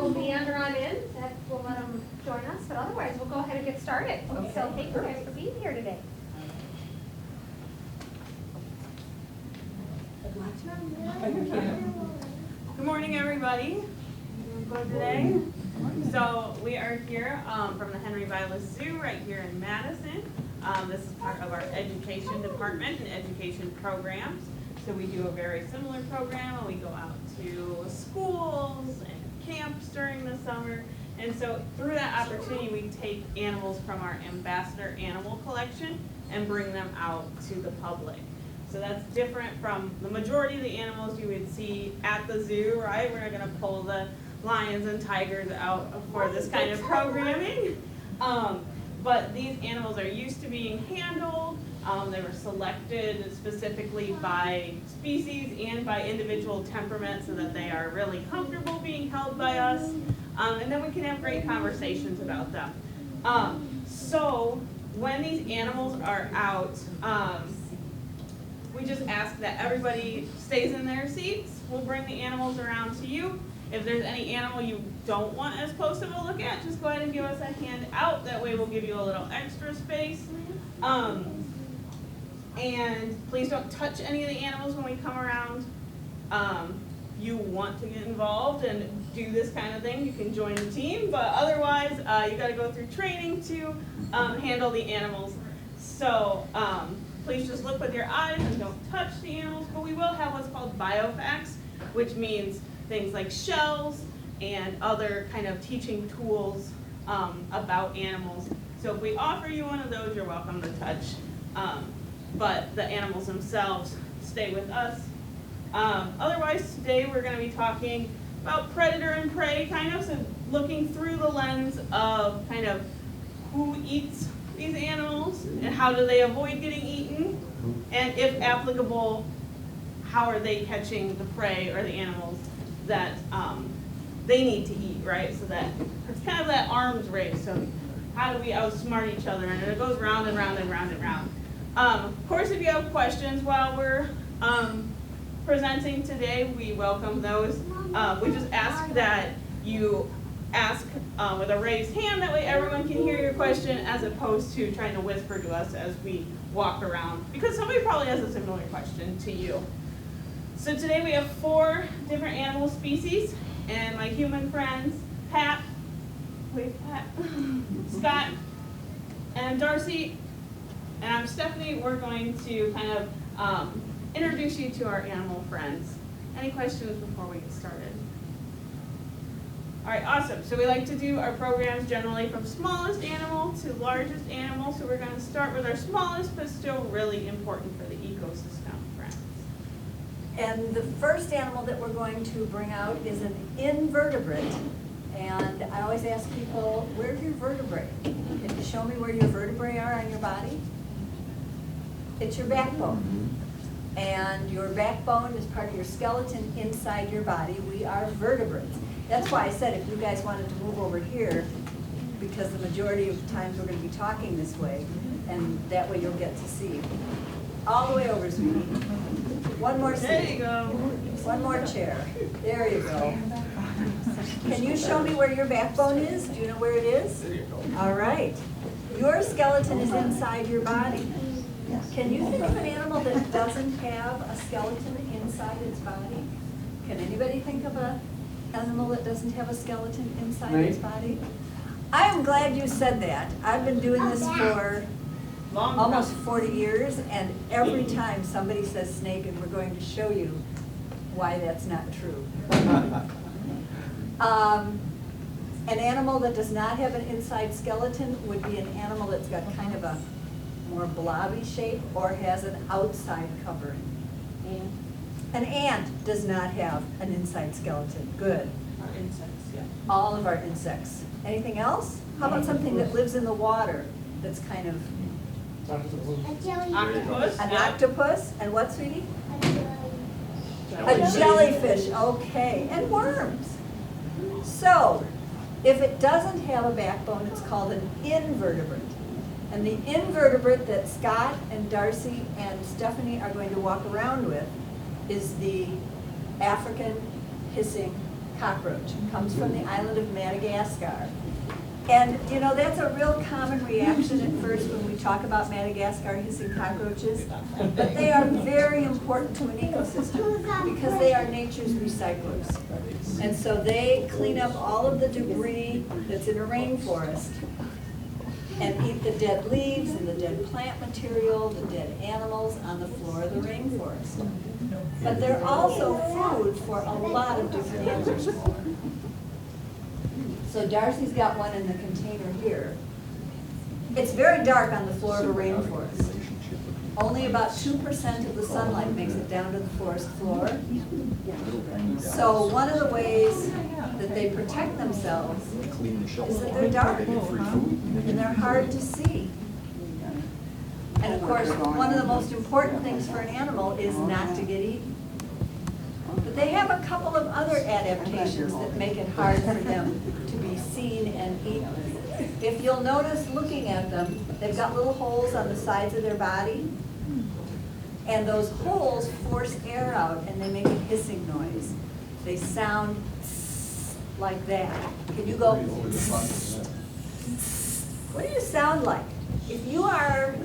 will meander on in, that we'll let them join us, but otherwise we'll go ahead and get started. Okay. So thank you guys for being here today. Good morning, everybody. Doing good today? So we are here from the Henry Vilas Zoo right here in Madison. This is part of our education department and education programs. So we do a very similar program, and we go out to schools and camps during the summer. And so through that opportunity, we take animals from our ambassador animal collection and bring them out to the public. So that's different from the majority of the animals you would see at the zoo, right? We're not gonna pull the lions and tigers out for this kind of programming. But these animals are used to being handled. They were selected specifically by species and by individual temperament so that they are really comfortable being held by us. And then we can have great conversations about them. So when these animals are out, we just ask that everybody stays in their seats. We'll bring the animals around to you. If there's any animal you don't want as close of a look at, just go ahead and give us a hand out. That way we'll give you a little extra space. And please don't touch any of the animals when we come around. You want to get involved and do this kind of thing, you can join the team, but otherwise you gotta go through training to handle the animals. So please just look with your eyes and don't touch the animals, but we will have what's called biofacts, which means things like shells and other kind of teaching tools about animals. So if we offer you one of those, you're welcome to touch. But the animals themselves stay with us. Otherwise, today we're going to be talking about predator and prey, kind of, so looking through the lens of kind of who eats these animals and how do they avoid getting eaten, and if applicable, how are they catching the prey or the animals that they need to eat, right? So that it's kind of that arms race. So how do we outsmart each other? And it goes round and round and round and round. Of course, if you have questions while we're presenting today, we welcome those. We just ask that you ask with a raised hand, that way everyone can hear your question as opposed to trying to whisper to us as we walk around, because somebody probably has a similar question to you. So today we have 4 different animal species, and my human friends, Pat, Scott, and Darcy, and I'm Stephanie. We're going to kind of introduce you to our animal friends. Any questions before we get started? All right, awesome. So we like to do our programs generally from smallest animal to largest animal. So we're going to start with our smallest, but still really important for the ecosystem friends. And the first animal that we're going to bring out is an invertebrate. And I always ask people, where's your vertebrae? Can you show me where your vertebrae are on your body? It's your backbone. And your backbone is part of your skeleton inside your body. We are vertebrates. That's why I said if you guys wanted to move over here, because the majority of the times we're going to be talking this way, and that way you'll get to see. All the way over, sweetie. One more seat. There you go. One more chair. There you go. Can you show me where your backbone is? Do you know where it is? There you go. All right. Your skeleton is inside your body. Can you think of an animal that doesn't have a skeleton inside its body? Can anybody think of an animal that doesn't have a skeleton inside its body? I am glad you said that. I've been doing this for almost 40 years, and every time somebody says snake, and we're going to show you why that's not true. An animal that does not have an inside skeleton would be an animal that's got kind of a more blobby shape or has an outside covering. An ant does not have an inside skeleton. Good. Our insects, yeah. All of our insects. Anything else? How about something that lives in the water that's kind of Octopus. an yeah. octopus? And what, sweetie? A jellyfish, okay. And worms. So, if it doesn't have a backbone, it's called an invertebrate. And the invertebrate that Scott and Darcy and Stephanie are going to walk around with is the African hissing cockroach. It comes from the island of Madagascar. And, you know, that's a real common reaction at first when we talk about Madagascar hissing cockroaches. But they are very important to an ecosystem because they are nature's recyclers. And so they clean up all of the debris that's in a rainforest and eat the dead leaves and the dead plant material, the dead animals on the floor of the rainforest. But they're also food for a lot of different animals. So Darcy's got one in the container here. It's very dark on the floor of a rainforest. Only about 2% of the sunlight makes it down to the forest floor. So one of the ways that they protect themselves is that they're dark and they're hard to see. And of course, one of the most important things for an animal is not to get eaten. But they have a couple of other adaptations that make it hard for them to be seen and eaten. If you'll notice looking at them, they've got little holes on the sides of their body. And those holes force air out and they make a hissing noise. They sound like that. Can you go? What do you sound like? If you are,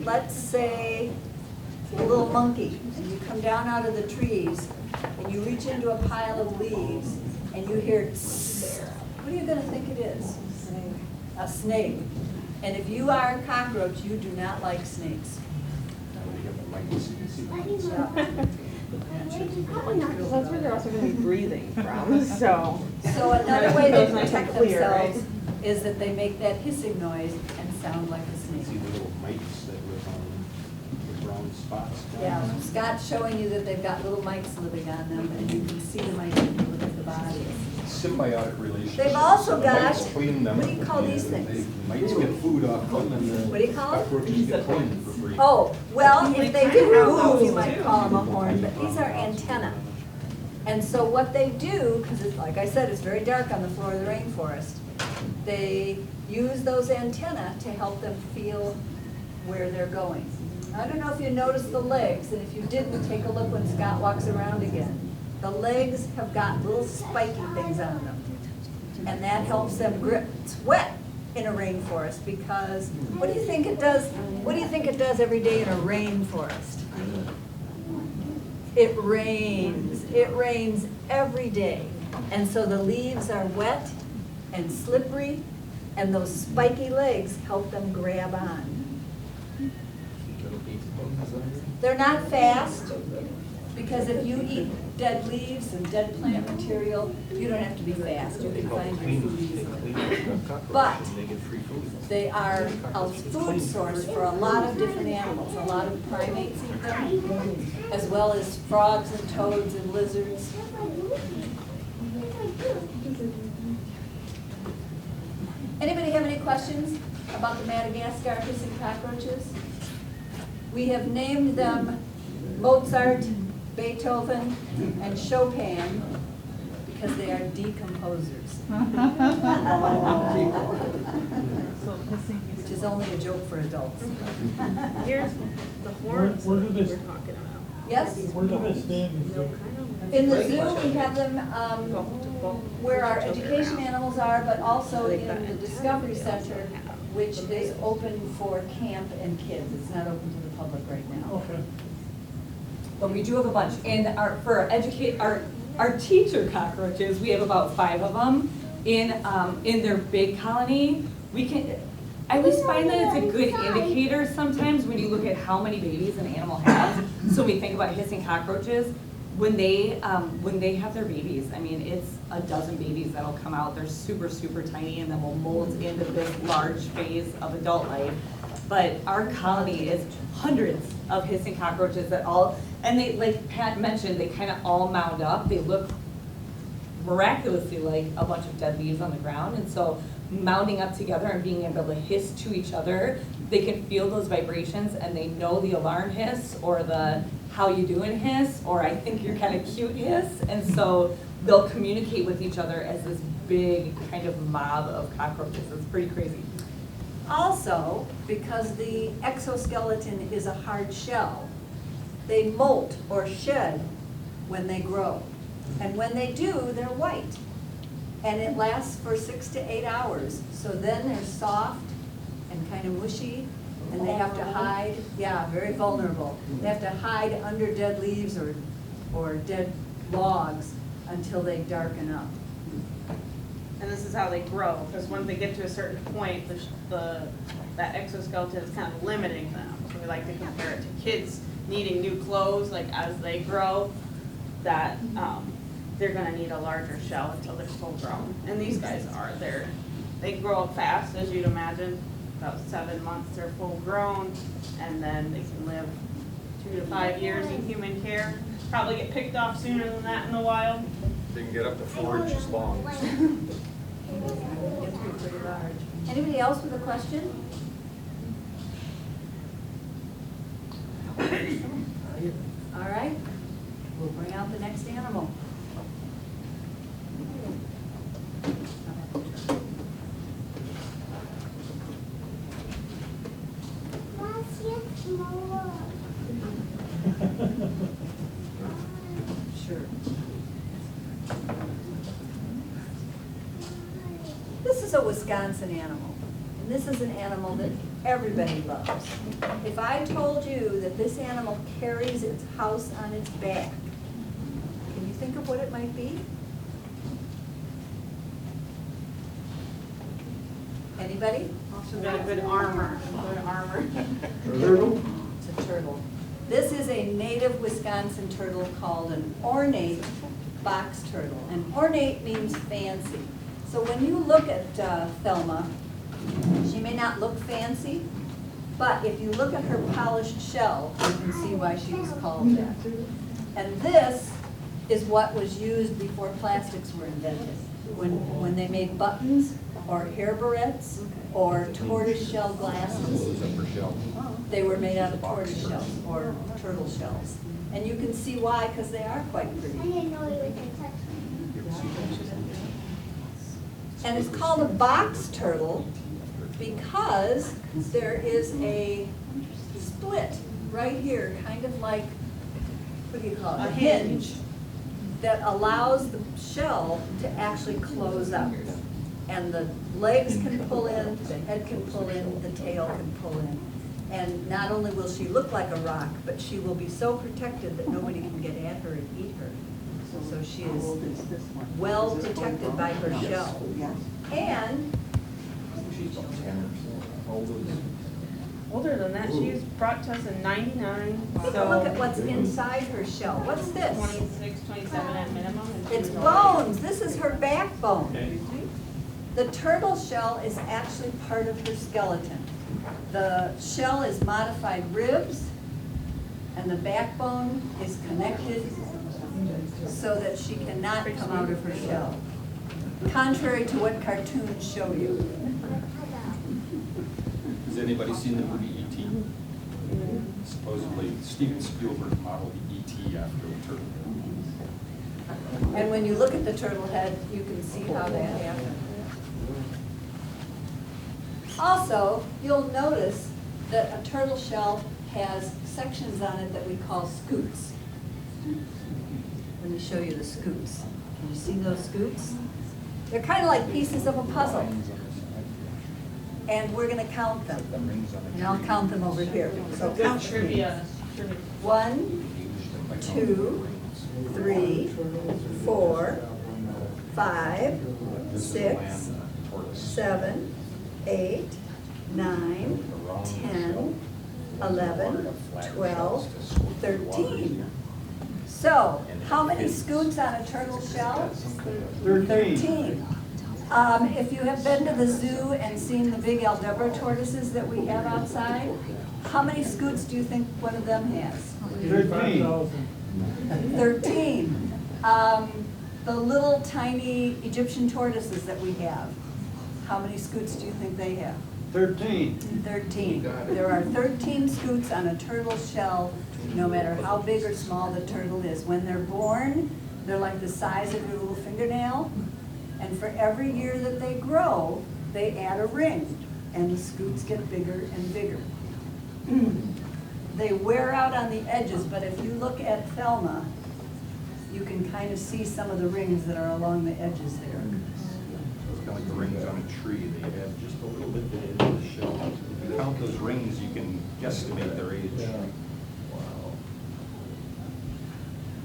let's say, a little monkey, and you come down out of the trees, and you reach into a pile of leaves, and you hear tss, what are you going to think it is? A snake. And if you are a cockroach, you do not like snakes. That's where they're also going to be breathing from, so. So another way they Those nice and protect clear, right? themselves is that they make that hissing noise and sound like a See snake. the little mites that live on the brown spots? Yeah, Scott's showing you that they've got little mites living on them, and you can see the mites when you look at the body. Symbiotic relationship. They've also The got- mites clean them, what do you call these and things? the mites get food off them, and the What do you call them? cockroaches get cleaned for free. Oh, well, if they They do kind of have move, you those might too. call them a horn, but these are antennae. And so what they do, because it's, like I said, it's very dark on the floor of the rainforest, they use those antennae to help them feel where they're going. I don't know if you noticed the legs, and if you didn't, take a look when Scott walks around again. The legs have got little spiky things on them, and that helps them grip. It's wet in a rainforest because, what do you think it does? What do you think it does every day in a rainforest? It rains. It rains every day. And so the leaves are wet and slippery, and those spiky legs help them grab on. They're not fast, because if you eat dead leaves and dead plant material, you don't have to be fast. You can find your food easily. But they are a food source for a lot of different animals. A lot of primates eat them, as well as frogs and toads and lizards. Anybody have any questions about the Madagascar hissing cockroaches? We have named them Mozart, Beethoven, and Chopin because they are decomposers. Which is only a joke for adults. Here's the horns Where do that they- we're talking about. Yes? Where do they stand in the In the zoo, we have them where our education animals are, but also in the Discovery Center, which is open for camp and kids. It's not open to the public right now. Okay. But we do have a bunch. And our teacher cockroaches, we have about 5 of them in their big colony. I always find that it's a good indicator sometimes when you look at how many babies an animal has. So we think about hissing cockroaches. When they have their babies, I mean, it's a dozen babies that'll come out. They're super, super tiny, and then will mold into this large phase of adult life. But our colony is hundreds of hissing cockroaches that all, and they, like Pat mentioned, they kind of all mound up. They look miraculously like a bunch of dead leaves on the ground. And so mounding up together and being able to hiss to each other, they can feel those vibrations and they know the alarm hiss or the how you doing hiss or I think you're kind of cute hiss. And so they'll communicate with each other as this big kind of mob of cockroaches. It's pretty crazy. Also, because the exoskeleton is a hard shell, they molt or shed when they grow. And when they do, they're white. And it lasts for 6 to 8 hours. So then they're soft and kind of mushy, and they have to hide, yeah, very vulnerable. They have to hide under dead leaves or dead logs until they darken up. And this is how they grow, because when they get to a certain point, that exoskeleton is kind of limiting them. So we like to compare it to kids needing new clothes, like as they grow, that they're gonna need a larger shell until they're full grown. And these guys are, they grow up fast, as you'd imagine. About 7 months they're full grown, and then they can live 2 to 5 years in human care. Probably get picked off sooner than that in the wild. They can get up to 4 inches long. Get to be pretty large. Anybody else with a question? All right, we'll bring out the next animal. Sure. This is a Wisconsin animal, and this is an animal that everybody loves. If I told you that this animal carries its house on its back, can you think of what it might be? Anybody? Also got a good armor, Turtle? It's a turtle. This is a native Wisconsin turtle called an ornate box turtle. And ornate means fancy. So when you look at Thelma, she may not look fancy, but if you look at her polished shell, you can see why she was called that. And this is what was used before plastics were invented. When they made buttons or hair barrettes or tortoise shell glasses, they were made out of tortoise shells or turtle shells. And you can see why, because they are quite pretty. I didn't know you were going to touch me. And it's called a box turtle because there is a split right here, kind of like, what do you call it? A hinge. That allows the shell to actually close up. And the legs can pull in, the head can pull in, the tail can pull in. And not only will she look like a rock, but she will be so protected that nobody can get at her and eat her. So she is well protected by her shell. And older than that. She was brought to us in '99. take a look at what's inside her shell. What's this? 26, 27 at minimum. And It's she's older. bones. This is her backbone. The turtle shell is actually part of her skeleton. The shell is modified ribs, and the backbone is connected so that she cannot come out of her shell, contrary to what cartoons show you. Has anybody seen the movie E.T.? Supposedly Steven Spielberg modeled E.T. after a turtle. And when you look at the turtle head, you can see how that happened. Also, you'll notice that a turtle shell has sections on it that we call scoots. Let me show you the scoots. Can you see those scoots? They're kind of like pieces of a puzzle. And we're going to count them. And I'll count them over here. So Good count. trivia. 1, 2, 3, 4, 5, 6, 7, 8, 9, 10, 11, 12, 13. So, how many scoots on a turtle shell? 13. If you have been to the zoo and seen the big Aldebra tortoises that we have outside, how many scoots do you think one of them has? 13. The little tiny Egyptian tortoises that we have, how many scoots do you think they have? 13. 13. There are 13 scoots on a turtle shell, no matter how big or small the turtle is. When they're born, they're like the size of your little fingernail, and for every year that they grow, they add a ring, and the scoots get bigger and bigger. They wear out on the edges, but if you look at Thelma, you can kind of see some of the rings that are along the edges there. It's kind of like the rings on a tree, they add just a little bit to the edge of the shell. If you count those rings, you can guesstimate their age.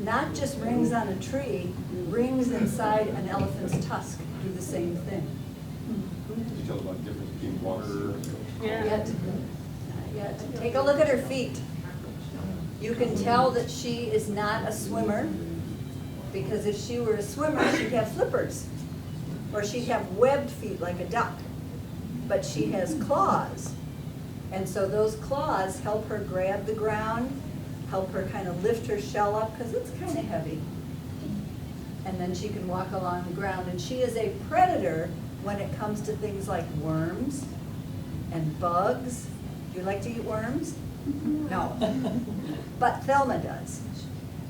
Not just rings on a tree, rings inside an elephant's tusk do the same thing. Can you tell about the difference between water? Yet, not yet. Take a look at her feet. You can tell that she is not a swimmer, because if she were a swimmer, she'd have flippers, or she'd have webbed feet like a duck. But she has claws, and so those claws help her grab the ground, help her kind of lift her shell up, because it's kind of heavy. And then she can walk along the ground, and she is a predator when it comes to things like worms and bugs. Do you like to eat worms? No. But Thelma does.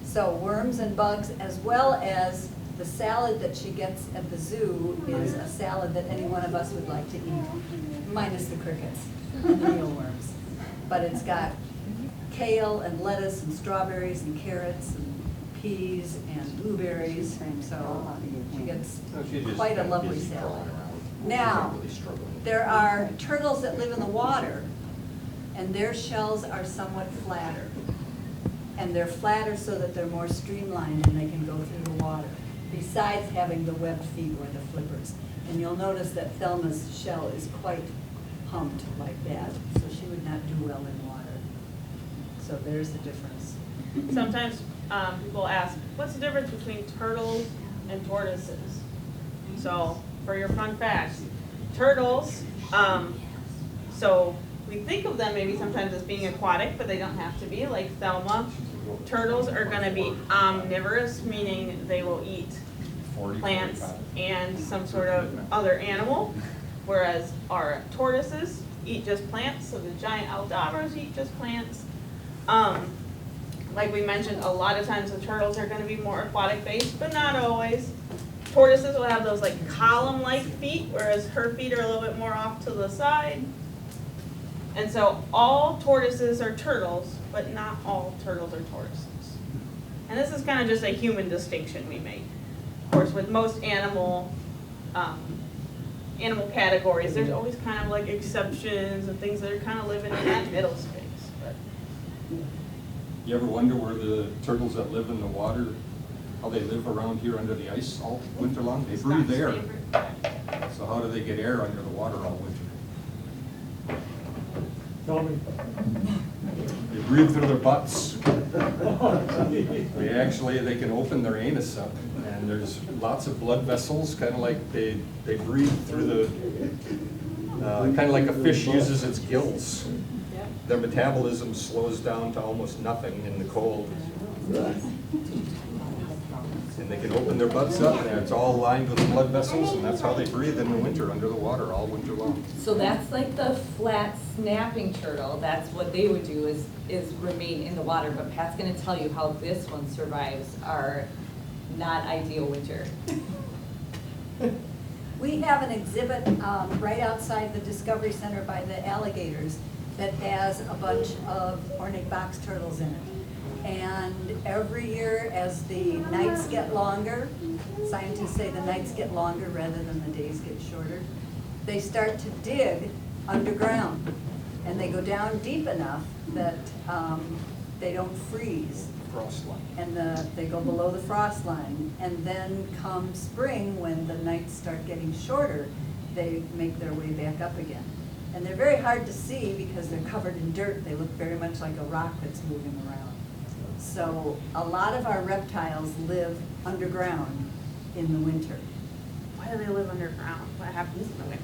So worms and bugs, as well as the salad that she gets at the zoo is a salad that any one of us would like to eat, minus the crickets and the mealworms. But it's got kale and lettuce and strawberries and carrots and peas and blueberries, and so she gets So she's just quite a kind of lovely busy salad. crawling around. Now, Really struggling. there are turtles that live in the water, and their shells are somewhat flatter. And they're flatter so that they're more streamlined and they can go through the water, besides having the webbed feet or the flippers. And you'll notice that Thelma's shell is quite humped like that, so she would not do well in water. So there's the difference. Sometimes people ask, what's the difference between turtles and tortoises? So, for your fun facts, turtles, so we think of them maybe sometimes as being aquatic, but they don't have to be, like Thelma. Turtles are gonna be omnivorous, meaning they will eat 40, plants 45. and some sort of other animal, whereas our tortoises eat just plants, so the giant Aldabras eat just plants. Like we mentioned, a lot of times the turtles are gonna be more aquatic based, but not always. Tortoises will have those like column-like feet, whereas her feet are a little bit more off to the side. And so all tortoises are turtles, but not all turtles are tortoises. And this is kind of just a human distinction we make. Of course, with most animal categories, there's always kind of like exceptions and things that are kind of living in that middle space. But You ever wonder where the turtles that live in the water, how they live around here under the ice all winter long? They breathe air. So how do they get air under the water all winter? Tell me. They breathe through their butts. They can open their anus up, and there's lots of blood vessels, kind of like they breathe through the, kind of like a fish uses its gills. Their metabolism slows down to almost nothing in the cold. And they can open their butts up, and it's all lined with blood vessels, and that's how they breathe in the winter, under the water, all winter long. So that's like the flat snapping turtle, that's what they would do is remain in the water, but Pat's gonna tell you how this one survives our not ideal winter. We have an exhibit right outside the Discovery Center by the alligators that has a bunch of ornate box turtles in it. And every year, as the nights get longer, scientists say the nights get longer rather than the days get shorter, they start to dig underground. And they go down deep enough that they don't freeze. Frost line. And they go below the frost line. And then come spring, when the nights start getting shorter, they make their way back up again. And they're very hard to see because they're covered in dirt. They look very much like a rock that's moving around. So a lot of our reptiles live underground in the winter. why do they live underground? What happens in the winter?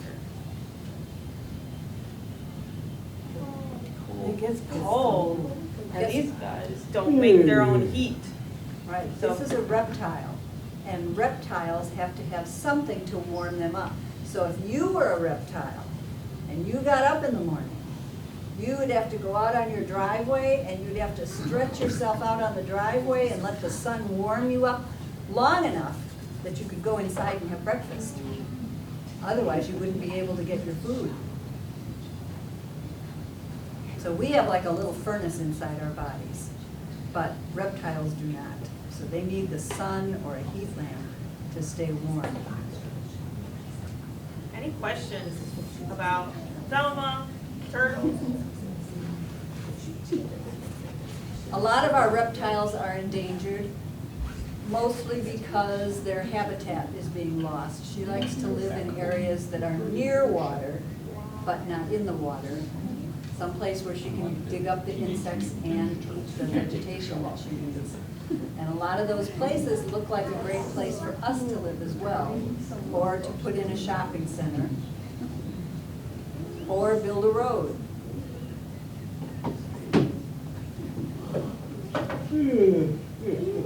It gets cold, and these guys don't make their own heat. Right, So- this is a reptile, and reptiles have to have something to warm them up. So if you were a reptile and you got up in the morning, you would have to go out on your driveway and you'd have to stretch yourself out on the driveway and let the sun warm you up long enough that you could go inside and have breakfast. Otherwise, you wouldn't be able to get your food. So we have like a little furnace inside our bodies, but reptiles do not. so they need the sun or a heat lamp to stay warm. Any questions about Thelma, turtles? A lot of our reptiles are endangered, mostly because their habitat is being lost. She likes to live in areas that are near water, but not in the water. Someplace where she can dig up the insects and eat the vegetation that she needs. And a lot of those places look like a great place for us to live as well, or to put in a shopping center, or build a road.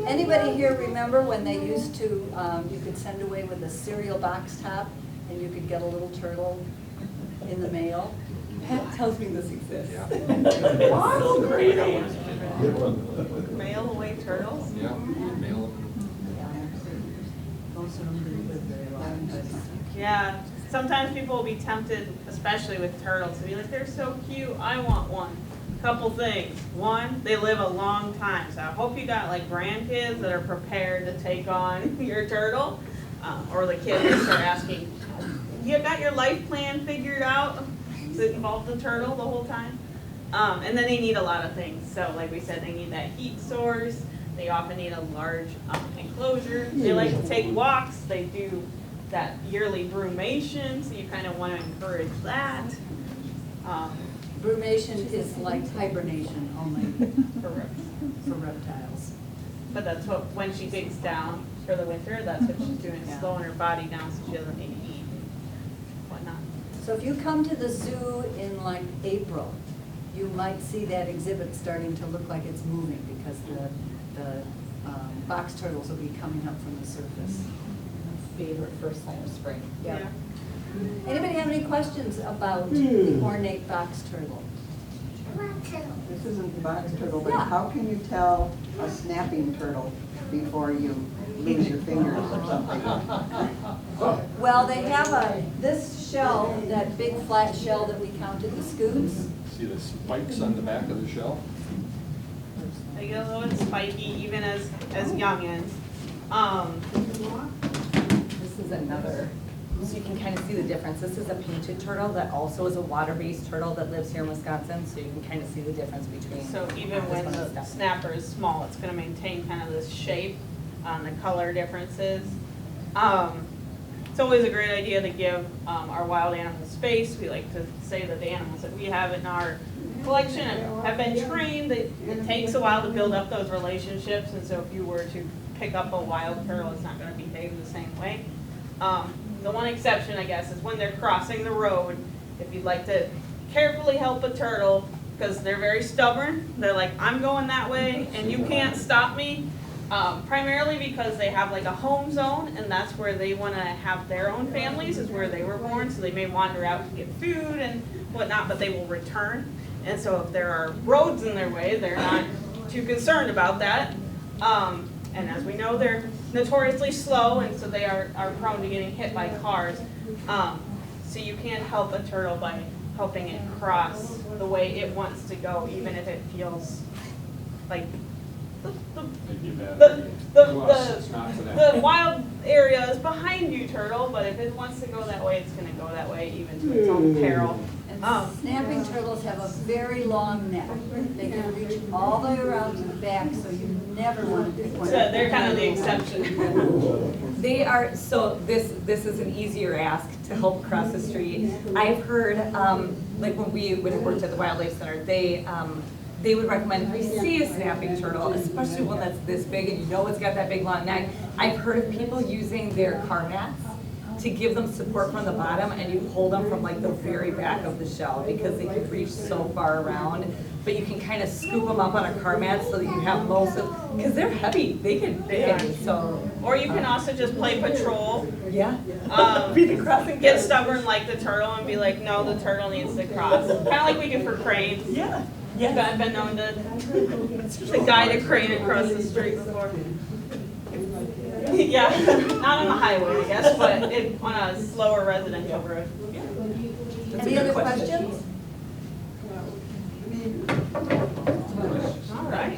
Anybody here remember when they used to, you could send away with a cereal box top and you could get a little turtle in the mail? Pat tells me this exists. Yeah. Oh, great. Mail away turtles? Yeah, mail them. Most of them didn't live very long, but. Yeah, sometimes people will be tempted, especially with turtles, to be like, they're so cute, I want one. Couple things. One, they live a long time, so I hope you got like grandkids that are prepared to take on your turtle, or the kids that start asking, you got your life plan figured out? Does it involve the turtle the whole time? And then they need a lot of things. So like we said, they need that heat source. They often need a large enclosure. They like to take walks. They do that yearly brumation, so you kind of want to encourage that. Brumation is like hibernation only For reptiles. for reptiles. But that's what, when she digs down for the winter, that's what she's doing, Yeah. slowing her body down so she doesn't need to eat and whatnot. So if you come to the zoo in like April, you might see that exhibit starting to look like it's moving because the box turtles will be coming up from the surface. Favorite first sign of spring. Yep. Yeah. Anybody have any questions about the ornate box turtle? This isn't the box turtle, but Yeah. how can you tell a snapping turtle before you lose your fingers or something? Well, they have this shell, that big flat shell that we count at the scoots. See the spikes on the back of the shell? They get a little bit spiky even as youngins. This is another, so you can kind of see the difference. This is a painted turtle that also is a water-based turtle that lives here in Wisconsin, so you can kind of see the difference between. So even this when one and the stuff. snapper is small, it's gonna maintain kind of this shape, the color differences. It's always a great idea to give our wild animals space. We like to say that the animals that we have in our collection have been trained. It takes a while to build up those relationships, and so if you were to pick up a wild turtle, it's not gonna behave the same way. The one exception, I guess, is when they're crossing the road. If you'd like to carefully help a turtle, because they're very stubborn, they're like, I'm going that way and you can't stop me. Primarily because they have like a home zone, and that's where they want to have their own families, is where they were born, so they may wander out to get food and whatnot, but they will return. And so if there are roads in their way, they're not too concerned about that. And as we know, they're notoriously slow, and so they are prone to getting hit by cars. So you can't help a turtle by helping it cross the way it wants to go, even if it feels like the wild area is behind you, turtle, but if it wants to go that way, it's gonna go that way, even to its own peril. And snapping turtles have a very long neck. They can reach all the way around to the back, so you never want to pick one So up. they're kind of the exception. They are, so this is an easier ask to help cross the street. I've heard, like when we would have worked at the Wildlife Center, they would recommend if we see a snapping turtle, especially one that's this big and you know it's got that big long neck, I've heard of people using their car mats to give them support from the bottom, and you hold them from like the very back of the shell because they can reach so far around. But you can kind of scoop them up on a car mat so that you have most of, because they're heavy, they can fit, so. Or you can also just play patrol. Yeah. Be the crossing. Get stubborn like the turtle and be like, no, the turtle needs to cross. Kind of like we do for cranes. Yeah. I've been known to guide a crane across the street before. Yeah, not on the highway, I guess, but on a slower residential road. Any other questions? All right.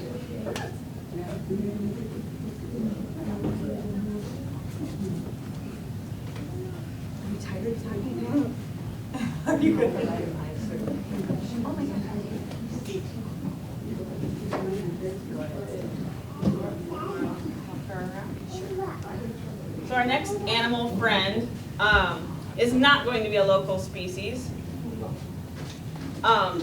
You good? So our next animal friend is not going to be a local species.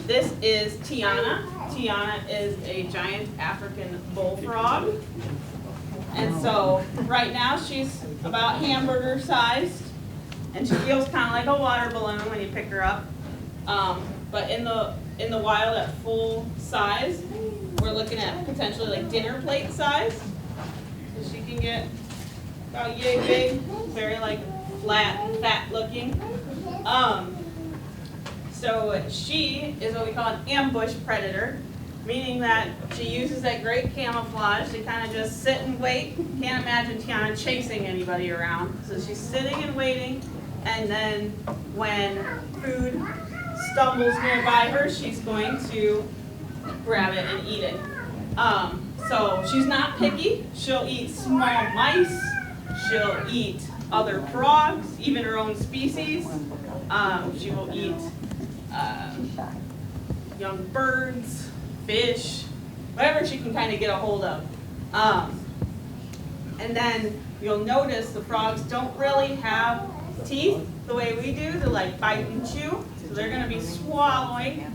This is Tiana. Tiana is a giant African bullfrog. And so right now she's about hamburger sized, and she feels kind of like a water balloon when you pick her up. But in the wild at full size, we're looking at potentially like dinner plate size. So she can get about yay big, very like flat, fat looking. So she is what we call an ambush predator, meaning that she uses that great camouflage to kind of just sit and wait. Can't imagine Tiana chasing anybody around. So she's sitting and waiting, and then when food stumbles nearby her, she's going to grab it and eat it. So she's not picky. She'll eat small mice. She'll eat other frogs, even her own species. She will eat young birds, fish, whatever she can kind of get a hold of. And then you'll notice the frogs don't really have teeth the way we do to like bite and chew. So they're going to be swallowing.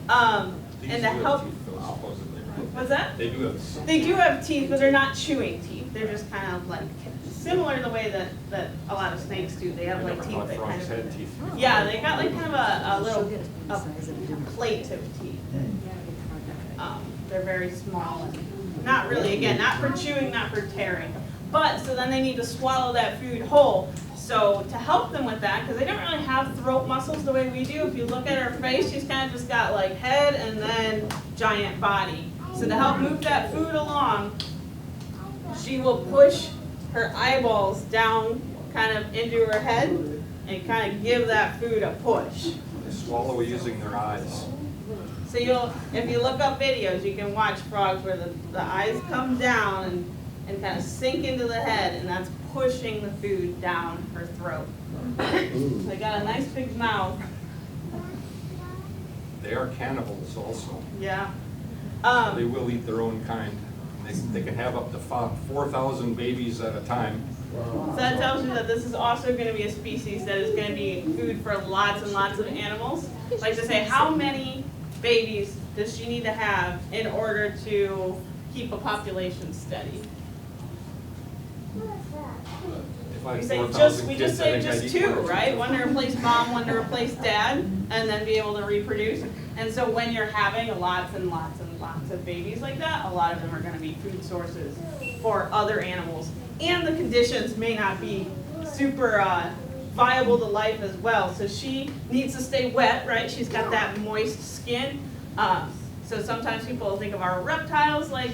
And to help, what's that? They do have. They do have teeth, but they're not chewing teeth. They're just kind of like similar to the way that a lot of snakes do. They have like teeth that kind of. Yeah, they got like kind of a little plate of teeth. They're very small and not really, again, not for chewing, not for tearing. But so then they need to swallow that food whole. So to help them with that, because they don't really have throat muscles the way we do. If you look at her face, she's kind of just got like head and then giant body. So to help move that food along, she will push her eyeballs down kind of into her head and kind of give that food a push. They swallow using their eyes. So if you look up videos, you can watch frogs where the eyes come down and kind of sink into the head, and that's pushing the food down her throat. They got a nice big mouth. They are cannibals also. Yeah. They will eat their own kind. They can have up to 4,000 babies at a time. So that tells you that this is also going to be a species that is going to be food for lots and lots of animals. Like to say, how many babies does she need to have in order to keep a population steady? If I We had say 4,000 we kids, just I say think just I'd eat two, more. right? One to replace mom, one to replace dad, and then be able to reproduce. And so when you're having lots and lots and lots of babies like that, a lot of them are going to be food sources for other animals. And the conditions may not be super viable to life as well. So she needs to stay wet, right? She's got that moist skin. So sometimes people think of our reptiles like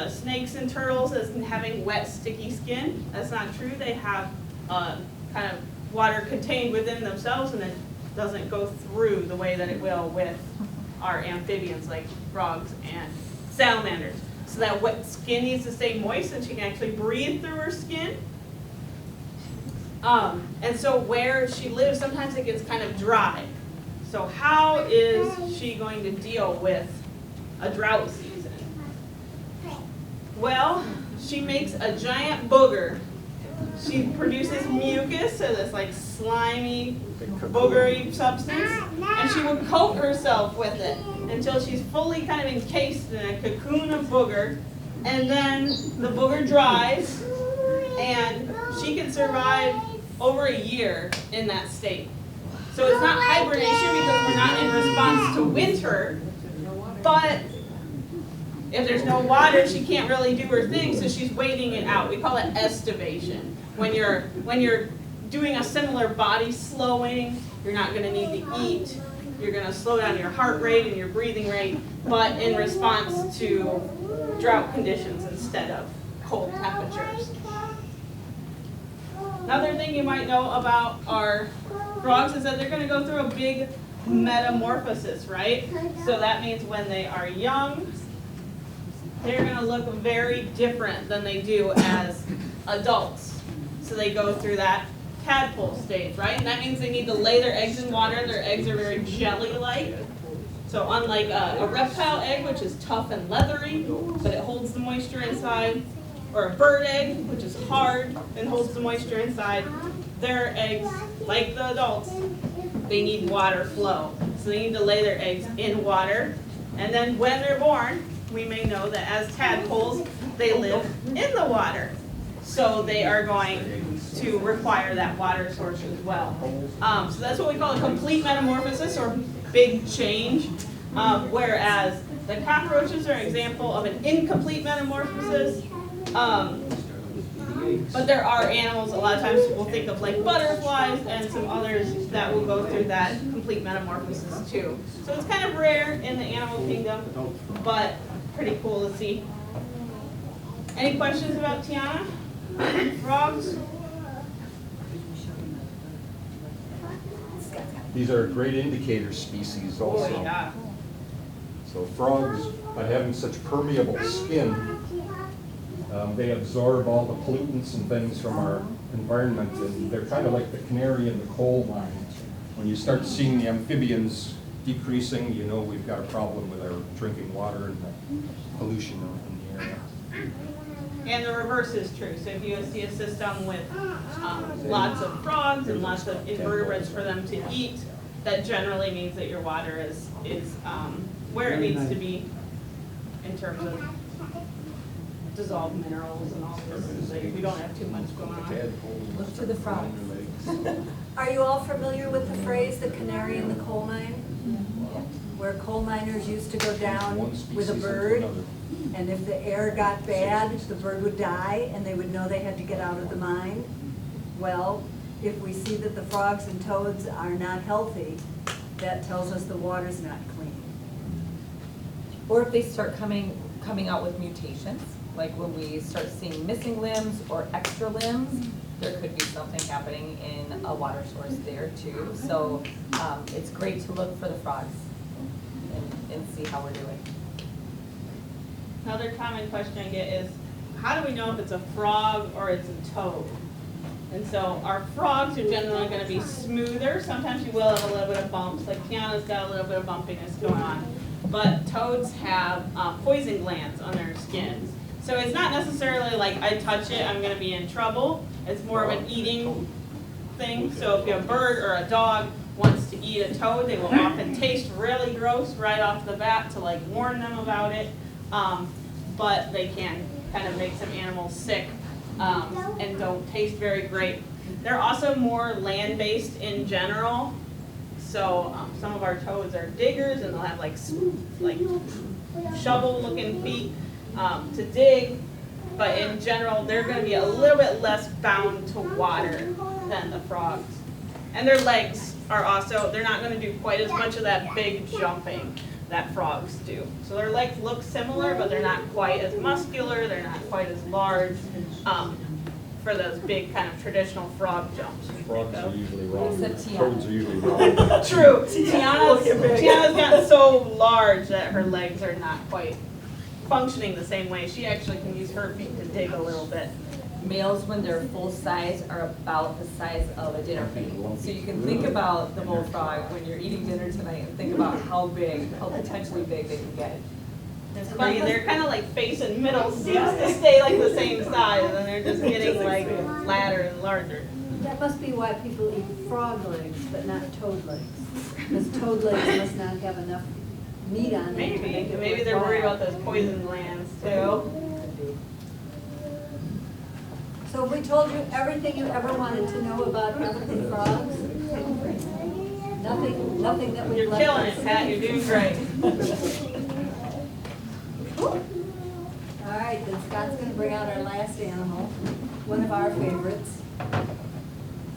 snakes and turtles as having wet, sticky skin. That's not true. They have kind of water contained within themselves, and it doesn't go through the way that it will with our amphibians like frogs and salamanders. So that wet skin needs to stay moist, and she can actually breathe through her skin. And so where she lives, sometimes it gets kind of dry. So how is she going to deal with a drought season? Well, she makes a giant booger. She produces mucus, so this like slimy, boogery substance, and she will coat herself with it until she's fully kind of encased in a cocoon of booger, and then the booger dries, and she can survive over a year in that state. So it's not hibernation because we're not in response to winter, but if there's no water, she can't really do her thing, so she's waiting it out. We call it estivation. When you're doing a similar body slowing, you're not going to need to eat. You're going to slow down your heart rate and your breathing rate, but in response to drought conditions instead of cold temperatures. Another thing you might know about our frogs is that they're going to go through a big metamorphosis, right? So that means when they are young, they're going to look very different than they do as adults. So they go through that tadpole stage, right? And that means they need to lay their eggs in water. Their eggs are very jelly-like. So unlike a reptile egg, which is tough and leathery, but it holds the moisture inside, or a bird egg, which is hard and holds the moisture inside, their eggs, like the adults, they need water flow. So they need to lay their eggs in water. And then when they're born, we may know that as tadpoles, they live in the water. So they are going to require that water source as well. So that's what we call a complete metamorphosis or big change. Whereas the cockroaches are an example of an incomplete metamorphosis. But there are animals, a lot of times people think of like butterflies and some others that will go through that complete metamorphosis too. So it's kind of rare in the animal kingdom, but pretty cool to see. Any questions about Tiana? Frogs? These are great indicator species Oh, also. yeah. So frogs, by having such permeable skin, they absorb all the pollutants and things from our environment, and they're kind of like the canary in the coal mine. When you start seeing the amphibians decreasing, you know we've got a problem with our drinking water and the pollution in the area. And the reverse is true. So if you see a system with lots of frogs and lots of invertebrates for them to eat, that generally means that your water is where it needs to be in terms of dissolved minerals and all this. So we don't have too much going on. Look to the frogs. Are you all familiar with the phrase, the canary in the coal mine? Where coal miners used to go down with a bird, and if the air got bad, the bird would die, and they would know they had to get out of the mine? Well, if we see that the frogs and toads are not healthy, that tells us the water's not clean. Or if they start coming out with mutations, like when we start seeing missing limbs or extra limbs, there could be something happening in a water source there too. So it's great to look for the frogs and see how we're doing. Another common question I get is, how do we know if it's a frog or it's a toad? And so our frogs are generally going to be smoother. Sometimes you will have a little bit of bumps, like Tiana's got a little bit of bumpiness going on. But toads have poison glands on their skins. So it's not necessarily like I touch it, I'm going to be in trouble. It's more of an eating thing. So if a bird or a dog wants to eat a toad, they will often taste really gross right off the bat to like warn them about it. But they can kind of make some animals sick and don't taste very great. They're also more land-based in general. So some of our toads are diggers, and they'll have like shovel-looking feet to dig. But in general, they're going to be a little bit less bound to water than the frogs. And their legs are also, they're not going to do quite as much of that big jumping that frogs do. So their legs look similar, but they're not quite as muscular, they're not quite as large for those big kind of traditional frog jumps. Frogs are usually wrong. Except Tiana. Toads are usually wrong. True. Tiana's gotten so large that her legs are not quite functioning the same way. She actually can use her feet to dig a little bit. Males, when they're full size, are about the size of a dinner plate. So you can think about the bullfrog when you're eating dinner tonight and think about how potentially big they can get. It's funny, they're kind of like face and middle seems to stay like the same size, and they're just getting like flatter and larger. That must be why people eat frog legs, but not toad legs. Because toad legs must not have enough meat on them to make it Maybe they're worried worthwhile. about those poison glands too. So we told you everything you ever wanted to know about African frogs? Nothing that we've You're left killing it, out. Pat. You're doing great. All right, then Scott's gonna bring out our last animal, one of our favorites.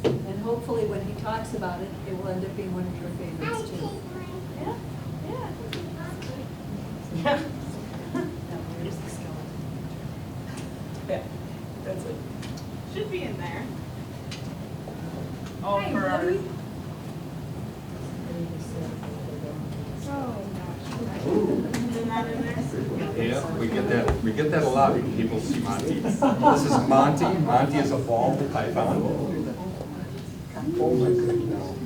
And hopefully when he talks about it, it will end up being one of your favorites too. Yeah. Now, where's the skeleton? Yeah, that's it. Should be in there. Oh, for our. Is that in there? Yeah, we get that a lot when people see Monty. This is Monty. Monty is a ball python. Oh my goodness.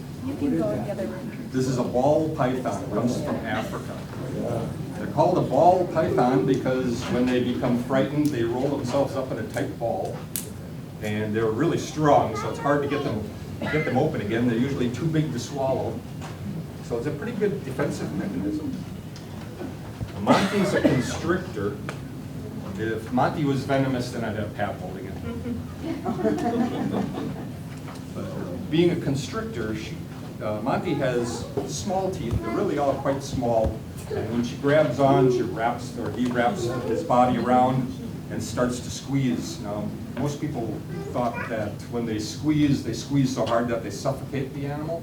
This is a ball python, it comes from Africa. They're called a ball python because when they become frightened, they roll themselves up in a tight ball. And they're really strong, so it's hard to get them open again. They're usually too big to swallow. So it's a pretty good defensive mechanism. Monty's a constrictor. If Monty was venomous, then I'd have Pat holding it. But being a constrictor, Monty has small teeth. They're really all quite small. And when she grabs on, he wraps his body around and starts to squeeze. Now, most people thought that when they squeeze so hard that they suffocate the animal.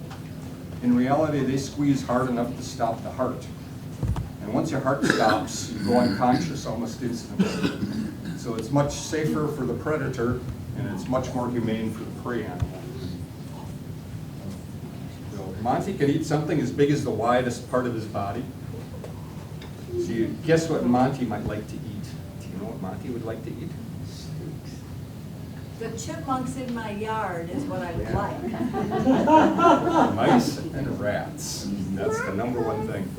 In reality, they squeeze hard enough to stop the heart. And once your heart stops, you go unconscious almost instantly. So it's much safer for the predator, and it's much more humane for the prey animal. So Monty can eat something as big as the widest part of his body. So you guess what Monty might like to eat? Do you know what Monty would like to eat? The chipmunks in my yard is what I would like. Mice and rats. That's the #1 thing.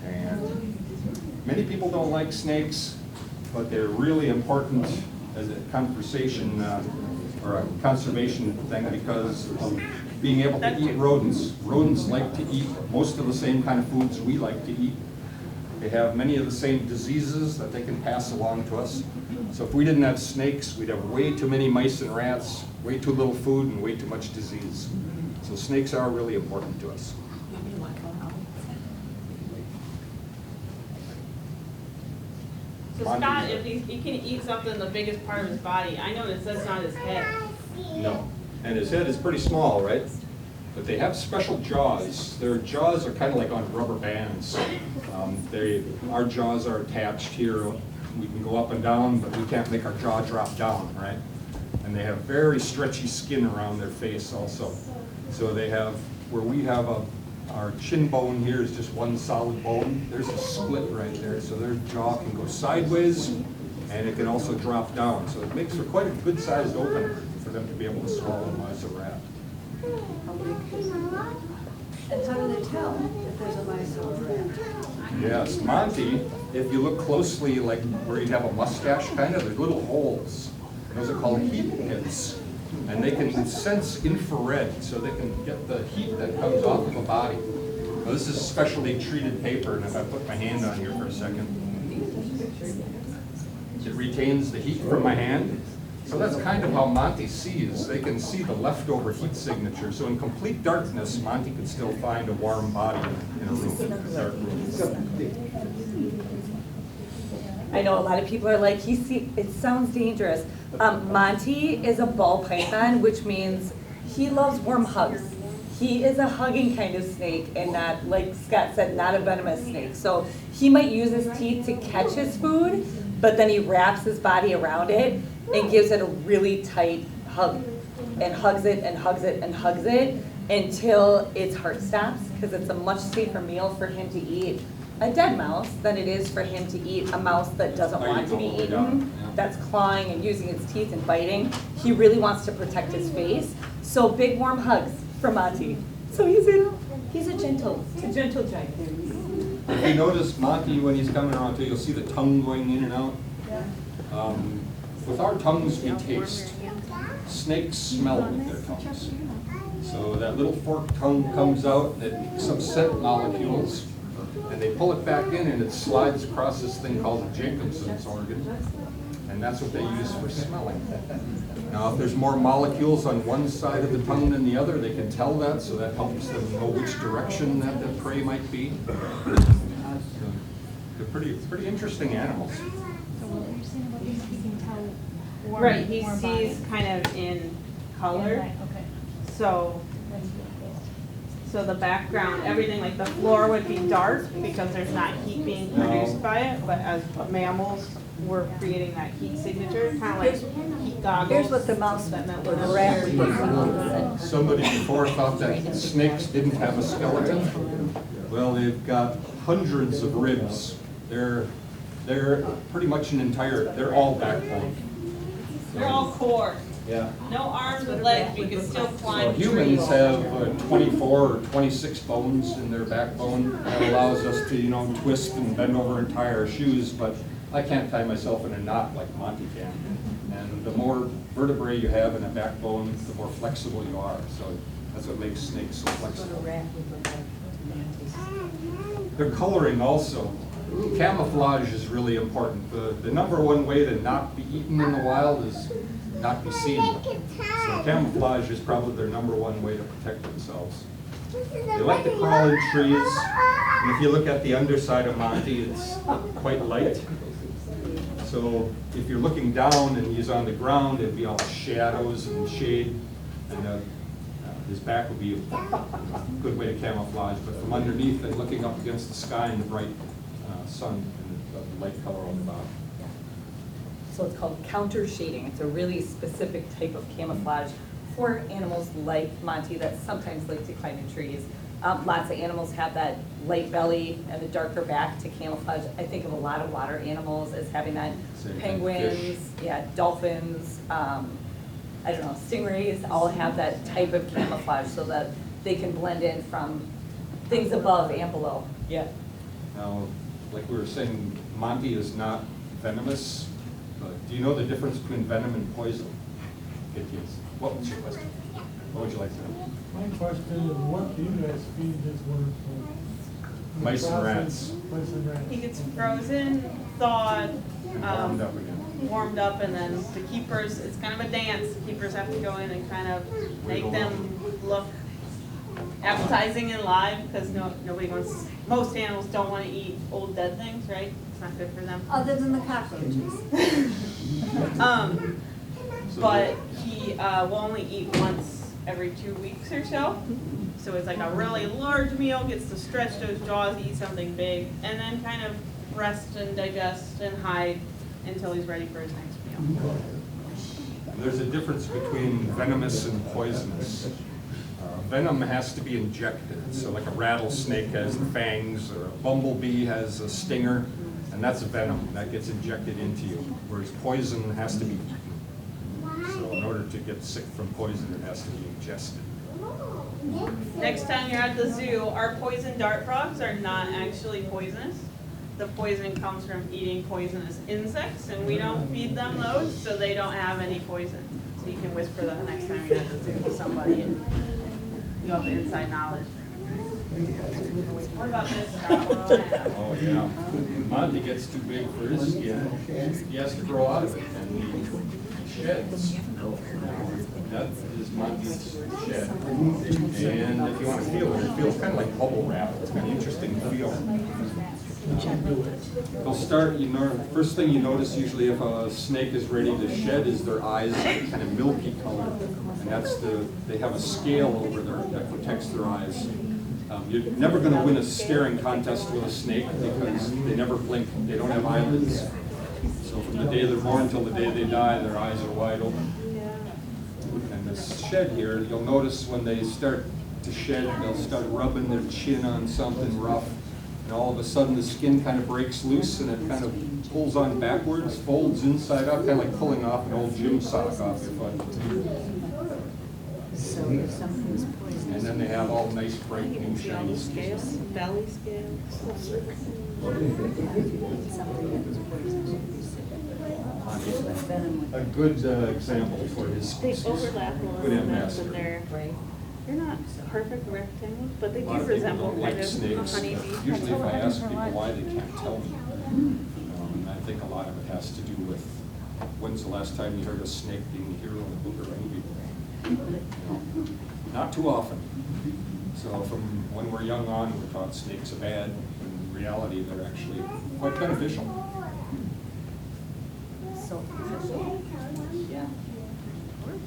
And many people don't like snakes, but they're really important as a conversation or a conservation thing because of being able to eat rodents. Rodents like to eat most of the same kind of foods we like to eat. They have many of the same diseases that they can pass along to us. So if we didn't have snakes, we'd have way too many mice and rats, way too little food, and way too much disease. So snakes are really important to us. So Scott, if he can eat something the biggest part of his body, I noticed that's not his head. No. And his head is pretty small, right? But they have special jaws. Their jaws are kind of like on rubber bands. Our jaws are attached here. We can go up and down, but we can't make our jaw drop down, right? And they have very stretchy skin around their face also. So they have, where we have our chin bone here is just one solid bone. There's a split right there, so their jaw can go sideways, and it can also drop down. So it makes for quite a good-sized opener for them to be able to swallow them as a rat. And how do they tell if there's a mice or a rat? Yes, Monty, if you look closely, like where you have a mustache kind of, there's little holes. Those are called heat pits. And they can sense infrared, so they can get the heat that comes off of a body. Now, this is specially treated paper, and if I put my hand on here for a second, it retains the heat from my hand. So that's kind of how Monty sees. They can see the leftover heat signature. So in complete darkness, Monty could still find a warm body in a room, a dark room. I know a lot of people are like, it sounds dangerous. Monty is a ball python, which means he loves warm hugs. He is a hugging kind of snake and not, like Scott said, not a venomous snake. So he might use his teeth to catch his food, but then he wraps his body around it and gives it a really tight hug and hugs it and hugs it and hugs it until its heart stops, because it's a much safer meal for him to eat a dead mouse than it is for him to eat a mouse that doesn't want to be eaten, that's clawing and using its teeth and biting. He really wants to protect his face. So big warm hugs for Monty. So he's a gentle giant. If you notice Monty, when he's coming around too, you'll see the tongue going in and out. With our tongues, we taste. Snakes smell with their tongues. So that little forked tongue comes out, it makes some scent molecules, and they pull it back in and it slides across this thing called the Jacobson's organ. And that's what they use for smelling. Now, if there's more molecules on one side of the tongue than the other, they can tell that, so that helps them know which direction that the prey might be. They're pretty interesting animals. So what you're saying about these, he can tell warm, Right, he warm sees body. kind of in color. Right, okay. So the background, everything like the floor would be dark because there's not heat being produced by it, but as mammals, we're creating that heat signature, kind of like heat goggles. Here's what the mouse that or the rat would do. Somebody before thought that snakes didn't have a skeleton. Well, they've got hundreds of ribs. They're pretty much they're all backbone. They're all core. Yeah. No arms with legs, but you can still So climb trees. humans have 24 or 26 bones in their backbone. That allows us to, twist and bend over and tie our shoes, but I can't tie myself in a knot like Monty can. And the more vertebrae you have in a backbone, the more flexible you are. So that's what makes snakes so flexible. Their coloring also. Camouflage is really important. The number one way to not be eaten in the wild is not be seen. So camouflage is probably their number one way to protect themselves. They like to crawl in trees. And if you look at the underside of Monty, it's quite light. So if you're looking down and he's on the ground, it'd be all shadows and shade. And his back would be a good way to camouflage. But from underneath and looking up against the sky and the bright sun and the light color on the bottom. So it's called counter shading. It's a really specific type of camouflage for animals like Monty that sometimes like to climb in trees. Lots of animals have that light belly and the darker back to camouflage. I think of a lot of water animals as having that. Same thing, Penguins, fish. yeah, dolphins, I don't know, stingrays all have that type of camouflage so that they can blend in from things above and below. Yeah. Now, like we were saying, Monty is not venomous. But do you know the difference between venom and poison? Good kids. What was your question? What would you like to know? My question is, what do you guys feed this worm for? Mice and rats. Mice and rats. He gets frozen, thawed, Warmed up again. warmed up, and then the keepers, it's kind of a dance. The keepers have to go in and kind of make them look appetizing and live, because nobody wants, most animals don't want to eat old dead things, right? It's not good for them. Other than the cockroaches. But he will only eat once every 2 weeks or so. So it's like a really large meal, gets to stretch those jaws, eat something big, and then kind of rest and digest and hide until he's ready for his next meal. There's a difference between venomous and poisonous. Venom has to be injected. So like a rattlesnake has the fangs, or a bumblebee has a stinger, and that's venom. That gets injected into you. Whereas poison has to be eaten. So in order to get sick from poison, it has to be ingested. Next time you're at the zoo, our poison dart frogs are not actually poisonous. The poison comes from eating poisonous insects, and we don't feed them those, so they don't have any poison. So you can whisper that next time you're at the zoo to somebody, and you have the inside knowledge. What about this, Scott? What do I have? Oh, yeah. Monty gets too big for his skin. He has to grow out of it, and he sheds. That is Monty's shed. And if you want to feel it, it feels kind of like bubble wrap. It's kind of interesting to feel. They'll start, first thing you notice usually if a snake is ready to shed is their eyes kind of milky color. And that's they have a scale over there that protects their eyes. You're never going to win a staring contest with a snake because they never blink. They don't have eyelids. So from the day they're born until the day they die, their eyes are wide open. And this shed here, you'll notice when they start to shed, they'll start rubbing their chin on something rough. And all of a sudden the skin kind of breaks loose and it kind of pulls on backwards, folds inside out, kind of like pulling off an old gym sock off your foot. So if something's poisonous. And then they have all nice, bright, new, shiny skin. Belly scales. A good example for his They species. overlap a Good little bit, ambassador. and they're not perfect rectangles, but they A lot do of people resemble don't kind like of a snakes. honeybee. Usually if I ask people why, they can't tell me. And I think a lot of it has to do with when's the last time you heard a snake being the hero of a book or movie? Not too often. So from when we're young on, we're taught snakes are bad. In reality, they're actually quite beneficial. So beneficial. Yeah.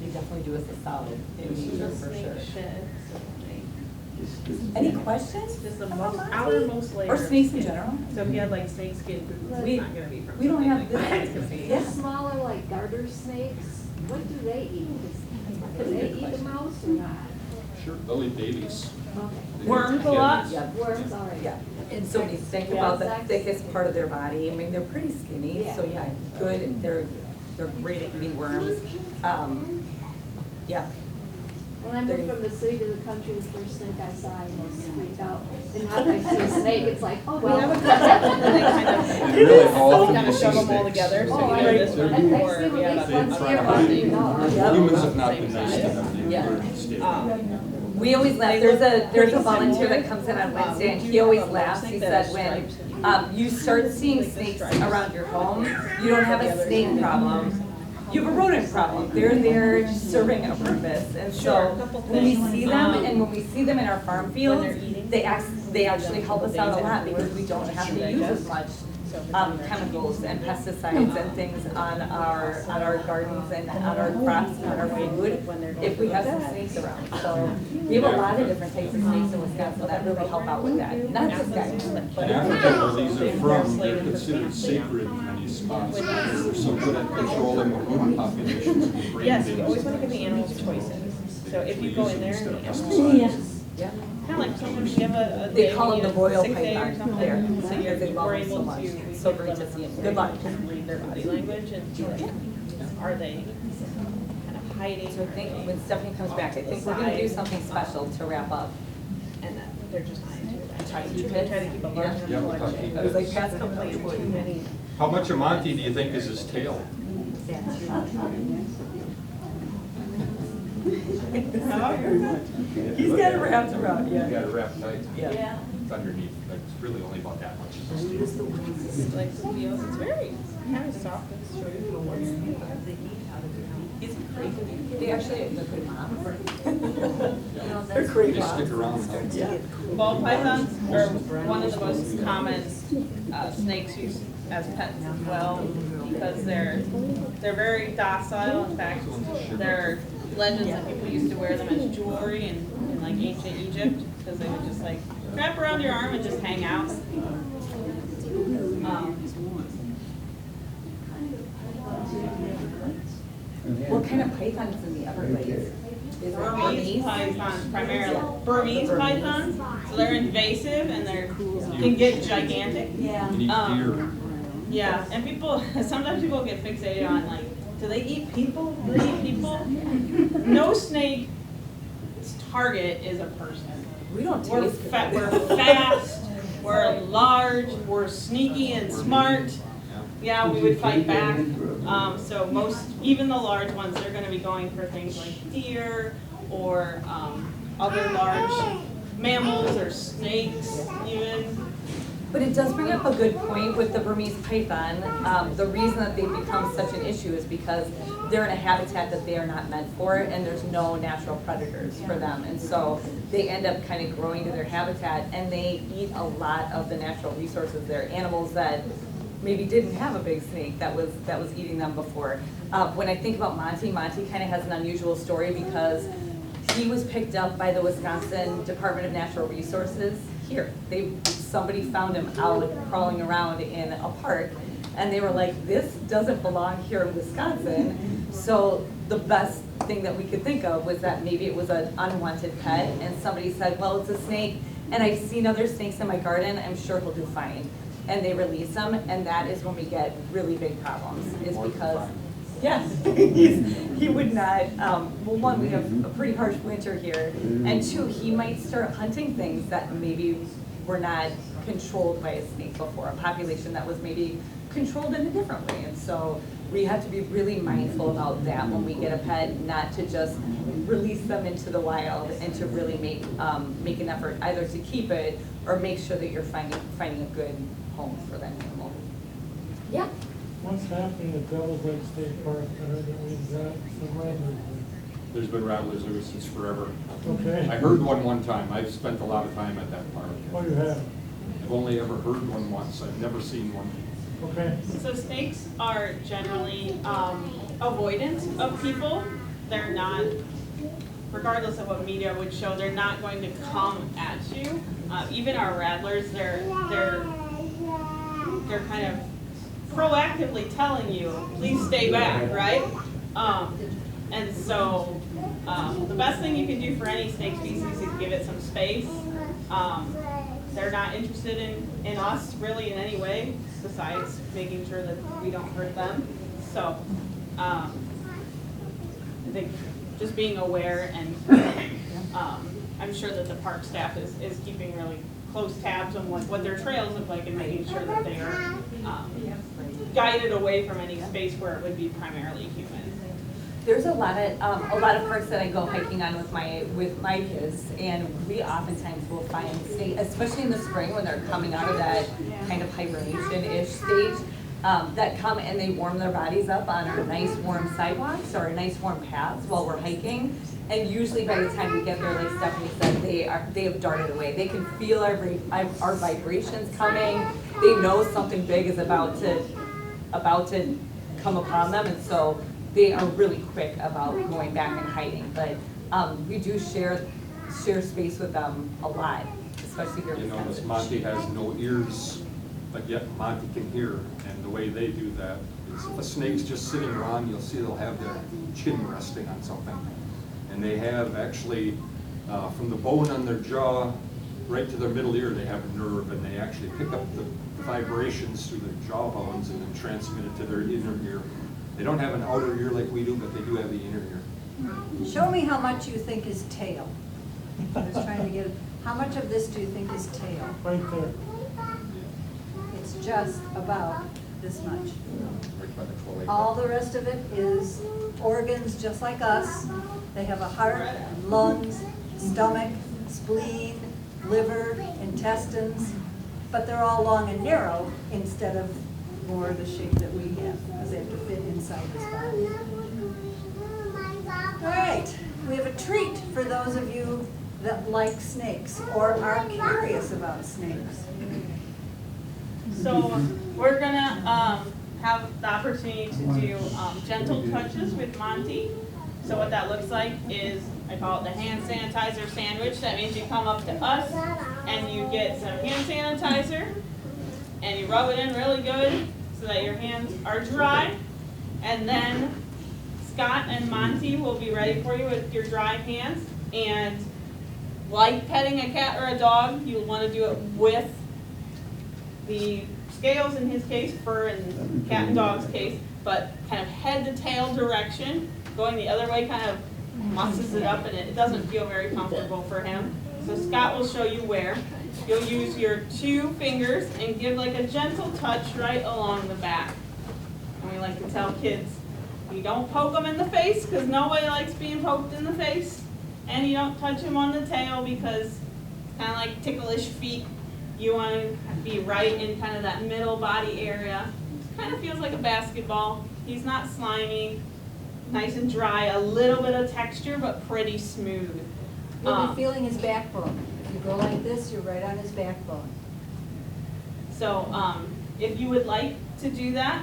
They definitely do us a solid in nature for sure. Any questions? Just the most outermost layer. Or of snakes in skin. general? So if you had like snake skin boots, We- it's not gonna be from. we don't something have like this. that. It's gonna be- Yeah. The smaller, like garter snakes, what do they eat? Can they eat the mouse or not? Sure, they'll eat babies. Okay. They eat Worms a lot? kittens. Yeah. Worms, all right. Yeah. And so when you think about the Insects. thickest part of their body, I mean, they're pretty skinny, so yeah, good, they're great at eating worms. Yeah. When I moved from the city to the country, the first snake I saw, I almost freaked out. And now if I see a snake, it's like, oh, well. They kind of- And really, how often Kind do of you shove see them all snakes? together, so Oh, you I know like- this I one, see or what we have makes a fun They of try to them. hide. Yeah. Humans have not been nice to them. Yeah. They're staying. We always laugh, there's a volunteer that comes in on Wednesday, and he always laughs, he said, when you start seeing snakes around your home, you don't have a snake problem, you have a rodent problem. They're there serving a purpose, and so when we see them, and when we see them in our farm fields, they actually help us out a lot, because we don't have to use as much chemicals and pesticides and things on our gardens and on our crops and on our food if we have some snakes around. So we have a lot of different types of snakes in Wisconsin that really help out with that. Not just guys, In but Africa, where these are from, they're considered sacred in many spots. They're so good at controlling the human populations and bringing Yes, you always things. want to give the animals choices. So if you go in there and the animals, Pesticides. yeah. kind of like sometimes you have a They day call when them you the royal 6 day or python something, there, so because they love we're them so able much. to It's so great to see them. Good luck. just read their body language and be like, are they kind of hiding? So I think when Stephanie comes back, I think we're gonna do something special to wrap up. And that they're just hiding too. Try to keep Try it. to keep a large Yeah. enough Yeah, collection. I was like, past couple Like, of too many. How much of Monty do you think is his tail? He's got it wrapped around, You yeah. got it wrapped tight. Yeah. It's underneath, but it's really only about that much. It's his tail. It's like feels, it's very kind of soft and straight. He's great. They actually have a good mom. They're great They moms. stick around. Yeah. Ball pythons are one of the most common snakes used as pets as well, because they're very docile. In fact, there are legends that people used to wear them as jewelry in like ancient Egypt, because they would just like wrap around your arm and just hang out. What kind of pythons in the Everglades? Is it Burmese pythons primarily. Burmese pythons, so they're invasive and they're can get gigantic. Yeah. You need deer. Yeah, and people, sometimes people get fixated on like, do they eat people? Do they eat people? No snake's target is a person. We don't We're taste good. we're fast, we're large, we're sneaky and smart. Yeah, we would fight back. So most, even the large ones, they're gonna be going for things like deer or other large mammals or snakes even. But it does bring up a good point with the Burmese python. The reason that they've become such an issue is because they're in a habitat that they are not meant for, and there's no natural predators for them. And so they end up kind of growing to their habitat, and they eat a lot of the natural resources there. Animals that maybe didn't have a big snake that was eating them before. When I think about Monty kind of has an unusual story because he was picked up by the Wisconsin Department of Natural Resources here. Somebody found him out crawling around in a park, and they were like, this doesn't belong here in Wisconsin. So the best thing that we could think of was that maybe it was an unwanted pet, and somebody said, well, it's a snake, and I've seen other snakes in my garden, I'm sure he'll do fine. And they release them, and that is when we get really big problems, is because, yes, he would not, well, one, we have a pretty harsh winter here, and two, he might start hunting things that maybe were not controlled by a snake before, a population that was maybe controlled in a different way. And so we have to be really mindful about that when we get a pet, not to just release them into the wild, and to really make an effort either to keep it or make sure that you're finding a good home for that animal. Yeah. What's happening at Devil's Lake State Park? I heard that we've got some rattlers There's been rattlers there since forever. there. Okay. I heard one time. I've spent a lot of time at that park. Oh, you have? I've only ever heard one once. I've never seen one. Okay. So snakes are generally avoidant of people. They're not, regardless of what media would show, they're not going to come at you. Even our rattlers, they're kind of proactively telling you, please stay back, right? And so the best thing you can do for any snake species is give it some space. They're not interested in us really in any way, besides making sure that we don't hurt them. So I think just being aware and I'm sure that the park staff is keeping really close tabs on what their trails look like and making sure that they are guided away from any space where it would be primarily human. There's a lot of parks that I go hiking on with my kids, and we oftentimes will find especially in the spring when they're coming out of that kind of hibernation-ish stage, that come and they warm their bodies up on our nice warm sidewalks or our nice warm paths while we're hiking. And usually by the time we get there, like Stephanie said, they have darted away. They can feel our vibrations coming. They know something big is about to come upon them, and so they are really quick about going back and hiding. But we do share space with them a lot, especially here. You know, this Monty has no ears, but yet Monty can hear. And the way they do that is if a snake's just sitting around, you'll see they'll have their chin resting on something. And they have actually, from the bone on their jaw right to their middle ear, they have a nerve, and they actually pick up the vibrations through their jaw bones and then transmit it to their inner ear. They don't have an outer ear like we do, but they do have the inner ear. Show me how much you think is tail. I was trying to get, how much of this do you think is tail? Right there. It's just about this much. Right by the cloaca. All the rest of it is organs just like us. They have a heart, lungs, stomach, spleen, liver, intestines, but they're all long and narrow instead of more the shape that we have, because they have to fit inside this body. All right, we have a treat for those of you that like snakes or are curious about snakes. So we're gonna have the opportunity to do gentle touches with Monty. So what that looks like is, I call it the hand sanitizer sandwich. That means you come up to us and you get some hand sanitizer and you rub it in really good so that your hands are dry. And then Scott and Monty will be ready for you with your dry hands. And like petting a cat or a dog, you'll want to do it with the scales in his case, fur in cat and dog's case, but kind of head to tail direction. Going the other way kind of musses it up and it doesn't feel very comfortable for him. So Scott will show you where. You'll use your 2 fingers and give like a gentle touch right along the back. And we like to tell kids, you don't poke them in the face because nobody likes being poked in the face. And you don't touch him on the tail because it's kind of like ticklish feet. You want to be right in kind of that middle body area. It kind of feels like a basketball. He's not slimy. Nice and dry, a little bit of texture, but pretty smooth. You'll be feeling his backbone. If you go like this, you're right on his backbone. So if you would like to do that,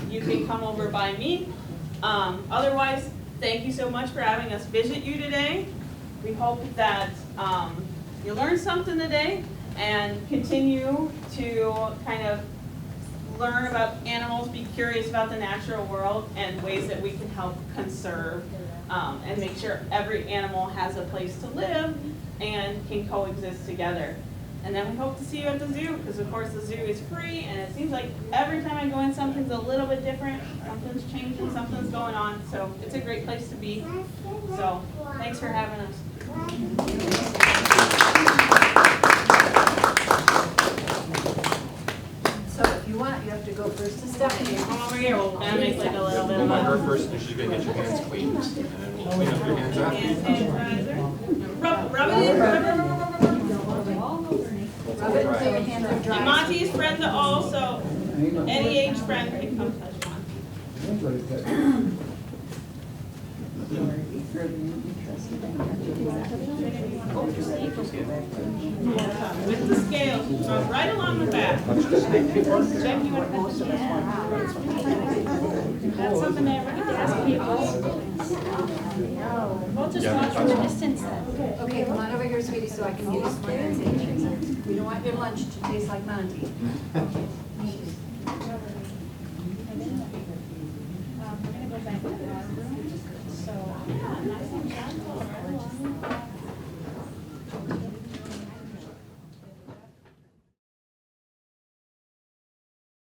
you can come over by me. Otherwise, thank you so much for having us visit you today. We hope that you learned something today and continue to kind of learn about animals, be curious about the natural world and ways that we can help conserve and make sure every animal has a place to live and can coexist together. And then we hope to see you at the zoo, because of course the zoo is free and it seems like every time I go in something's a little bit different, something's changing, something's going on, so it's a great place to be. So thanks for having us. So if you want, you have to go first to Stephanie. Come over here, we'll kind of make like a little bit Go of by her a first, and she's gonna get your hands clean, and then we'll clean up your hands hand after. sanitizer. Rub it in, rub it. Rub it until your hands are And dry. Monty's friend to all, so any age friend can come touch Monty. With the scales, rub right along the back. Check, you want to touch the That's something I ever get to ask people. We'll just watch from a distance then. Okay, come on over here, sweetie, so I can get you some hand sanitizer. We don't want your lunch to taste like Monty.